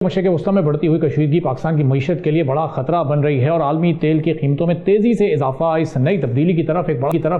मशरक़ वस्ती में बढ़ती हुई कशीदगी पाकिस्तान की मईशत के लिए बड़ा खतरा बन रही है और आलमी तेल की कीमतों में तेज़ी से इजाफा इस नई तब्दीली की तरफ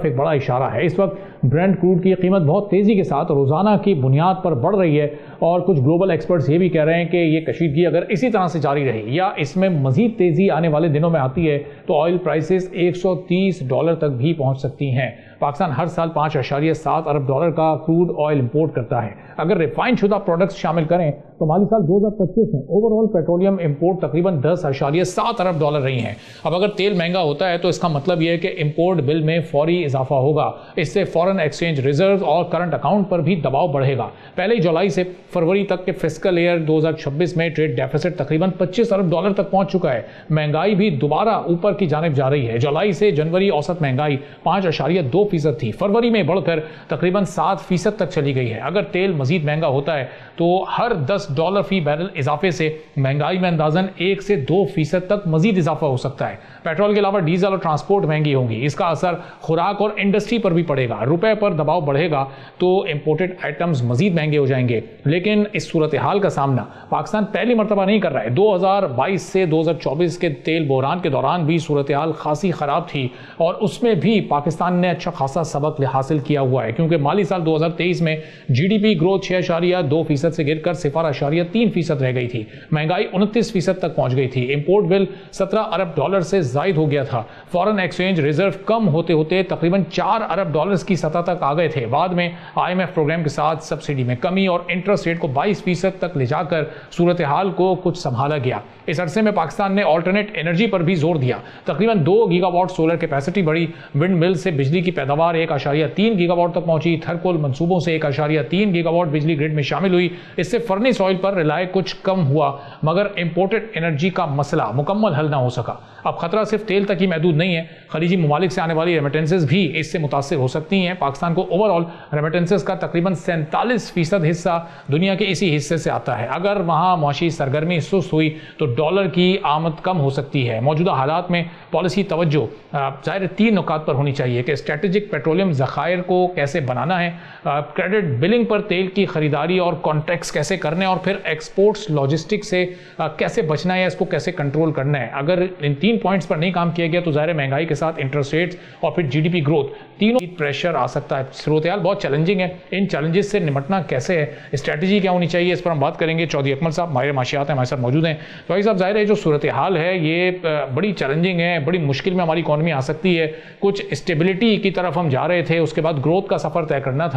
एक बड़ा इशारा है। इस वक्त ब्रेंट क्रूड की कीमत बहुत तेज़ी के साथ रोज़ाना की बुनियाद पर बढ़ रही है और कुछ ग्लोबल एक्सपर्ट्स ये भी कह रहे हैं कि ये कशीदगी अगर इसी तरह से जारी रही या इसमें मज़ीद तेज़ी आने वाले दिनों में आती है तो ऑयल प्राइसेस $130 तक भी पहुँच सकती हैं। पाकिस्तान हर साल $5.7 अरब का क्रूड ऑयल इंपोर्ट करता है। अगर रिफाइंड शुदा प्रोडक्ट्स शामिल करें तो माली साल 2025 में ओवरऑल पेट्रोलियम इंपोर्ट तकरीबन $10.7 अरब रही हैं। अब अगर तेल महंगा होता है तो इसका मतलब यह है कि इंपोर्ट बिल में फौरी इजाफा होगा। इससे फॉरेन एक्सचेंज रिजर्व और करंट अकाउंट पर भी दबाव बढ़ेगा। पहले जुलाई से फरवरी तक के फिस्कल ईयर 2026 में ट्रेड डेफिसिट तकरीबन $25 अरब तक पहुंच चुका है। महंगाई भी दोबारा ऊपर की जानिब जा रही है। जुलाई से जनवरी औसत महंगाई 5.2% थी, फरवरी में बढ़कर तकरीबन 7% तक चली गई है। अगर तेल मजीद महंगा होता है तो हर $10 फी बैरल इजाफे से महंगाई में अंदाजन 1 से 2% तक मजीद इजाफा हो सकता है। पेट्रोल के अलावा डीजल और ट्रांसपोर्ट महंगी होंगी। इसका असर खुराक और इंडस्ट्री पर भी पड़ेगा। रुपए पर दबाव बढ़ेगा तो इंपोर्टेड आइटम्स मजीद महंगे हो जाएंगे। लेकिन इस सूरत हाल का सामना पाकिस्तान पहली मरतबा नहीं कर रहा है। 2022 से 2024 के तेल बहरान के दौरान भी सूरत हाल खासी खराब थी और उसमें भी पाकिस्तान ने अच्छा खासा सबक हासिल किया हुआ है, क्योंकि माली साल 2023 में जीडीपी ग्रोथ 6.2% से गिरकर 0.3% रह गई थी। महंगाई 29% तक पहुंच गई थी। इंपोर्ट बिल $17 अरब से जायद हो गया था। फॉरेन एक्सचेंज रिजर्व कम होते होते तकरीबन $4 अरब की सतह तक आ गए थे। बाद में IMF प्रोग्राम के साथ सब्सिडी में कमी और इंटरेस्ट रेट को 22% तक ले जाकर सूरत हाल को कुछ संभाला गया। इस अरसे में पाकिस्तान ने ऑल्टरनेट एनर्जी पर भी जोर दिया। तकरीबन 2 गीगावाट सोलर कैपेसिटी बढ़ी। विंड मिल से बिजली की पैदावार 1.3 गीगावाट तक पहुंची। थर्कोल मंसूबों से 1.3 गीगावाट बिजली ग्रिड में शामिल हुई। इससे फर्नेस ऑयल पर रिलाय कुछ कम हुआ, मगर इंपोर्टेड एनर्जी का मसला मुकम्मल हल ना हो सका। अब खतरा सिर्फ तेल तक ही महदूद नहीं है। खलीजी ममालिक से आने वाली रेमिटेंसेस भी इससे मुतासिर हो सकती हैं। पाकिस्तान को ओवरऑल रेमिटेंसेस का तकरीबन 47% हिस्सा दुनिया के इसी हिस्से से आता है। अगर वहाँ मुआशी सरगर्मी सुस्त हुई तो डॉलर की आमद कम हो सकती है। मौजूदा हालात में पॉलिसी तवज्जो ज़ाहिर 3 नुकात पर होनी चाहिए कि स्ट्रेटेजिक पेट्रोलियम ज़खायर को कैसे बनाना है, क्रेडिट बिलिंग पर तेल की खरीदारी और कॉन्ट्रैक्ट्स कैसे करने, और फिर एक्सपोर्ट्स लॉजिस्टिक से कैसे बचना है, इसको कैसे कंट्रोल करना है। अगर इन 3 पॉइंट्स पर नहीं काम किया गया तो ज़ाहिर महंगाई के साथ इंटरेस्ट रेट्स और फिर जीडीपी ग्रोथ तीनों प्रेशर आ सकता है। सूरत हाल बहुत चैलेंजिंग है। इन चैलेंजेस से निपटना कैसे है, स्ट्रेटजी क्या होनी चाहिए, इस पर हम बात करेंगे। चौधरी अकमल साहब माहिर माशियात हैं, हमारे साथ मौजूद हैं। चौधरी साहब, ज़ाहिर है जो सूरत हाल है ये बड़ी चैलेंजिंग है, बड़ी मुश्किल में हमारी इकॉनमी आ सकती है। कुछ स्टेबिलिटी की तरफ हम जा रहे थे, उसके बाद ग्रोथ का सफ़र तय करना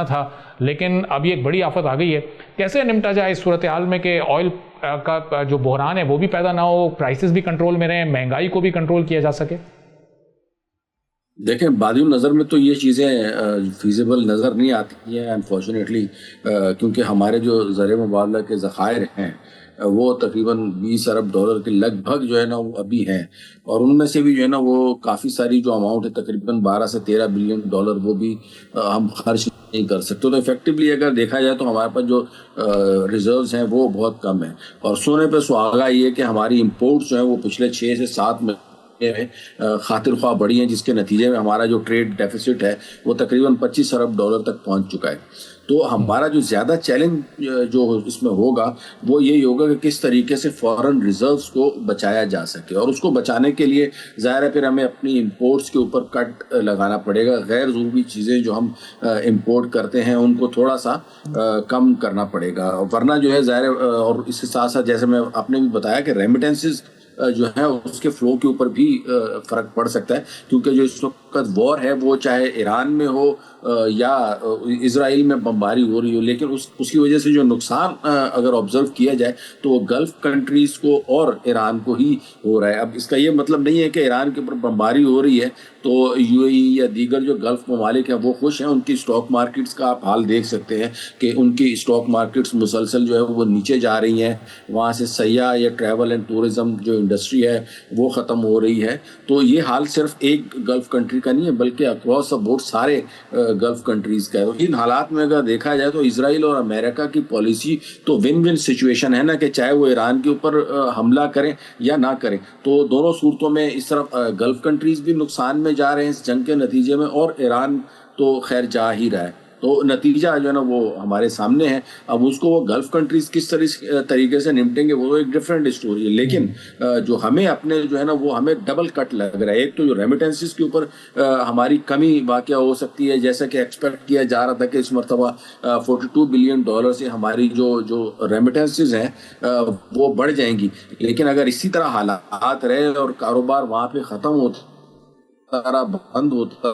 था, लेकिन अब ये एक बड़ी आफत आ गई है। कैसे निपटा जाए इस सूरत हाल में कि ऑयल का जो बहरान है वो भी पैदा ना हो, प्राइसेस भी कंट्रोल में रहें, महंगाई को भी कंट्रोल किया जा सके? देखें, बादी नज़र में तो ये चीज़ें फीजिबल नज़र नहीं आती हैं अनफॉर्चुनेटली, क्योंकि हमारे जो ज़र मुबादला के ज़खायर हैं वो तकरीबन $20 अरब के लगभग जो है ना वो अभी हैं, और उनमें से भी जो है ना वो काफ़ी सारी जो अमाउंट है तकरीबन $12 से $13 बिलियन वो भी हम खर्च नहीं कर सकते। तो इफेक्टिवली अगर देखा जाए तो हमारे पास जो रिजर्व्स हैं वो बहुत कम है। और सोने पे सुहागा ये कि हमारी इंपोर्ट्स जो है वो पिछले 6 से 7 में खातिर ख्वाह बढ़ी हैं, जिसके नतीजे में हमारा जो ट्रेड डेफिसिट है वो तकरीबन $25 अरब तक पहुंच चुका है। तो हमारा जो ज़्यादा चैलेंज जो इसमें होगा वो यही होगा कि किस तरीके से फॉरेन रिजर्व्स को बचाया जा सके, और उसको बचाने के लिए ज़ाहिर है फिर हमें अपनी इंपोर्ट्स के ऊपर कट लगाना पड़ेगा। गैर ज़रूरी चीज़ें जो हम इंपोर्ट करते हैं उनको थोड़ा सा कम करना पड़ेगा, वरना जो है ज़ाहिर, और इसके साथ साथ जैसे मैं आपने भी बताया कि रेमिटेंसेस जो है उसके फ्लो के ऊपर भी फ़र्क पड़ सकता है, क्योंकि जो इस वक्त वॉर है वो चाहे ईरान में हो या इजराइल में बमबारी हो रही हो, लेकिन उसकी वजह से जो नुकसान अगर ऑब्जर्व किया जाए तो वो गल्फ़ कंट्रीज़ को और ईरान को ही हो रहा है। अब इसका ये मतलब नहीं है कि ईरान के ऊपर बमबारी हो रही है तो UAE या दीगर जो गल्फ़ ममालिक हैं वो खुश हैं। उनकी स्टॉक मार्केट्स का आप हाल देख सकते हैं कि उनकी स्टॉक मार्केट्स मुसलसल जो है वो नीचे जा रही हैं। वहाँ से सयाह या ट्रैवल एंड टूरिज़म जो इंडस्ट्री है वो ख़त्म हो रही है। तो ये हाल सिर्फ एक गल्फ़ कंट्री का नहीं है बल्कि अक्रॉस द बोर्ड सारे गल्फ़ कंट्रीज़ का है। इन हालात में अगर देखा जाए तो इजराइल और अमेरिका की पॉलिसी तो विन विन सिचुएशन है ना, कि चाहे वो ईरान के ऊपर हमला करें या ना करें, तो दोनों सूरतों में इस तरफ गल्फ़ कंट्रीज़ भी नुकसान में जा रहे हैं इस जंग के नतीजे में, और ईरान तो खैर जा ही रहा है। تو نتیجہ جو ہے نا وہ ہمارے سامنے ہے. اب اس کو وہ گلف کنٹریز کس طریقے سے نمٹیں گے وہ ایک ڈفرینٹ اسٹوری ہے. لیکن جو ہمیں اپنے جو ہے نا وہ ہمیں ڈبل کٹ لگ رہا ہے. ایک تو جو ریمیٹنسز کے اوپر ہماری کمی واقع ہو سکتی ہے, جیسا کہ ایکسپیکٹ کیا جا رہا تھا کہ اس مرتبہ $42 بلین سے ہماری جو ریمیٹنسز ہیں وہ بڑھ جائیں گی. لیکن اگر اسی طرح حالات رہے اور کاروبار وہاں پہ ختم ہوتا رہا, بند ہوتا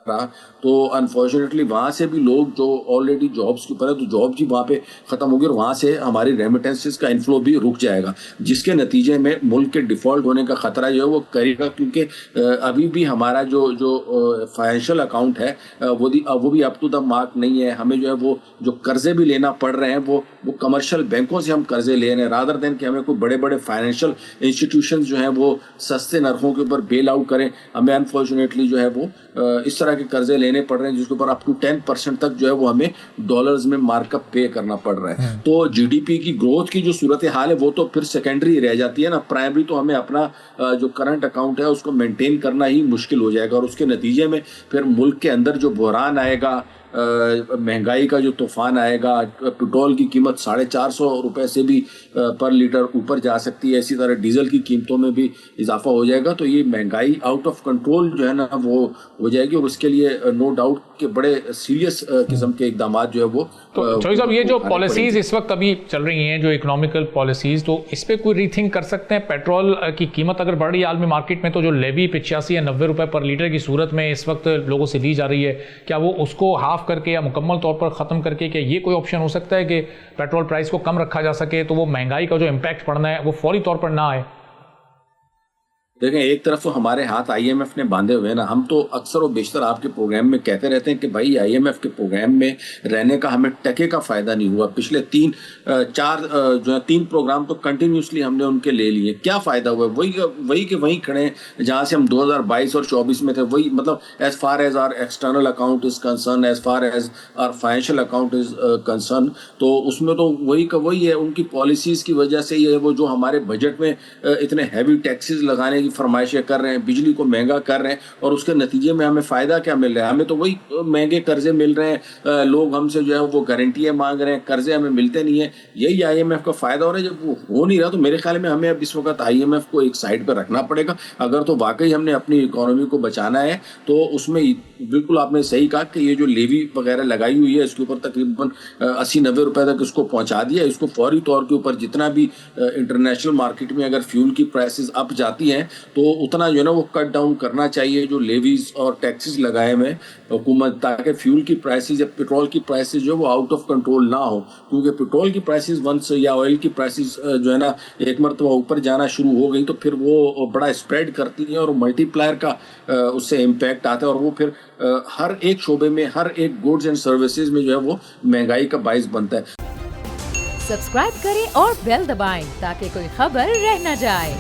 رہا, تو انفارچونیٹلی وہاں سے بھی لوگ جو آلریڈی جابس کے اوپر ہے تو جاب بھی وہاں پہ ختم ہوگی اور وہاں سے ہماری ریمیٹنسز کا انفلو بھی رک جائے گا, جس کے نتیجے میں ملک کے ڈیفالٹ ہونے کا خطرہ جو ہے وہ کرے گا. کیونکہ ابھی بھی ہمارا جو فائنینشیل اکاؤنٹ ہے وہ بھی اپ ٹو دا مارک نہیں ہے. ہمیں جو ہے وہ جو قرضے بھی لینا پڑ رہے ہیں وہ کمرشل بینکوں سے ہم قرضے لے رہے ہیں, رادر دین کہ ہمیں کوئی بڑے بڑے فائنینشیل انسٹیٹیوشنز جو ہیں وہ سستے نرخوں کے اوپر بیل آؤٹ کریں. ہمیں انفارچونیٹلی جو ہے وہ اس طرح کے قرضے لینے پڑ رہے ہیں جس کے اوپر اپ ٹو 10% تک جو ہے وہ ہمیں ڈالرز میں مارک اپ پے کرنا پڑ رہا ہے. تو جی ڈی پی کی گروتھ کی جو صورتحال ہے وہ تو پھر سیکنڈری رہ جاتی ہے نا. پرائمری تو ہمیں اپنا جو کرنٹ اکاؤنٹ ہے اس کو مینٹین کرنا ہی مشکل ہو جائے گا, اور اس کے نتیجے میں پھر ملک کے اندر جو بحران آئے گا, مہنگائی کا جو طوفان آئے گا, پیٹرول کی قیمت $450 سے بھی پر لیٹر اوپر جا سکتی ہے, اسی طرح ڈیزل کی قیمتوں میں بھی اضافہ ہو جائے گا. تو یہ مہنگائی آؤٹ آف کنٹرول جو ہے نا وہ ہو جائے گی, اور اس کے لیے نو ڈاؤٹ کہ بڑے سیریس قسم کے اقدامات جو ہے وہ. تو چوہدری صاحب, یہ جو پالیسیز اس وقت ابھی چل رہی ہیں جو اکنامیکل پالیسیز, تو اس پہ کوئی ری تھنک کر سکتے ہیں؟ پیٹرول کی قیمت اگر بڑھ رہی ہے عالمی مارکیٹ میں تو جو لیوی 85 یا 90 روپے پر لیٹر کی صورت میں اس وقت لوگوں سے لی جا رہی ہے, کیا وہ اس کو ہاف کر کے یا مکمل طور پر ختم کر کے, کیا یہ کوئی آپشن ہو سکتا ہے کہ پیٹرول پرائس کو کم رکھا جا سکے تو وہ مہنگائی کا جو امپیکٹ پڑنا ہے وہ فوری طور پر نہ آئے؟ دیکھیں, ایک طرف تو ہمارے ہاتھ آئی ایم ایف نے باندھے ہوئے ہیں نا. ہم تو اکثر و بیشتر آپ کے پروگرام میں کہتے رہتے ہیں کہ بھائی آئی ایم ایف کے پروگرام میں رہنے کا ہمیں ٹکے کا فائدہ نہیں ہوا. پچھلے 3 پروگرام تو کنٹینیوسلی ہم نے ان کے لے لیے. کیا فائدہ ہوا؟ وہی کہ وہیں کھڑے ہیں جہاں سے ہم 2022 اور 24 میں تھے. وہی مطلب as far as our external account is concern, as far as our financial account is concern, تو اس میں تو وہی کا وہی ہے. ان کی پالیسیز کی وجہ سے یہ وہ جو ہمارے بجٹ میں اتنے ہیوی ٹیکسز لگانے کی فرمائشیں کر رہے ہیں, بجلی کو مہنگا کر رہے ہیں, اور اس کے نتیجے میں ہمیں فائدہ کیا مل رہا ہے؟ ہمیں تو وہی مہنگے قرضے مل رہے ہیں, لوگ ہم سے جو ہے وہ گارنٹیاں مانگ رہے ہیں, قرضے ہمیں ملتے نہیں ہیں. یہی آئی ایم ایف کا فائدہ ہو رہا ہے. جب وہ ہو نہیں رہا تو میرے خیال میں ہمیں اب اس وقت آئی ایم ایف کو ایک سائڈ پہ رکھنا پڑے گا. اگر تو واقعی ہم نے اپنی اکانومی کو بچانا ہے تو اس میں بالکل آپ نے صحیح کہا کہ یہ جو لیوی وغیرہ لگائی ہوئی ہے اس کے اوپر تقریباً 80-90 روپے تک اس کو پہنچا دیا. اس کو فوری طور کے اوپر جتنا بھی انٹرنیشنل مارکیٹ میں اگر فیول کی پرائسز اپ جاتی ہیں تو اتنا جو ہے نا وہ کٹ ڈاؤن کرنا چاہیے جو لیویز اور ٹیکسز لگائے ہوئے حکومت, تاکہ فیول کی پرائسز یا پیٹرول کی پرائسز جو وہ آؤٹ آف کنٹرول نہ ہو. کیونکہ پیٹرول کی پرائسز ونس یا آئل کی پرائسز جو ہے نا ایک مرتبہ اوپر جانا شروع ہو گئی تو پھر وہ بڑا اسپریڈ کرتی ہیں اور ملٹی پلائر کا اس سے امپیکٹ آتا ہے, اور وہ پھر ہر ایک شعبے میں, ہر ایک گوڈز اینڈ سروسز میں جو ہے وہ مہنگائی کا باعث بنتا ہے. سبسکرائب کریں اور بیل دبائیں تاکہ کوئی خبر رہ نہ جائے.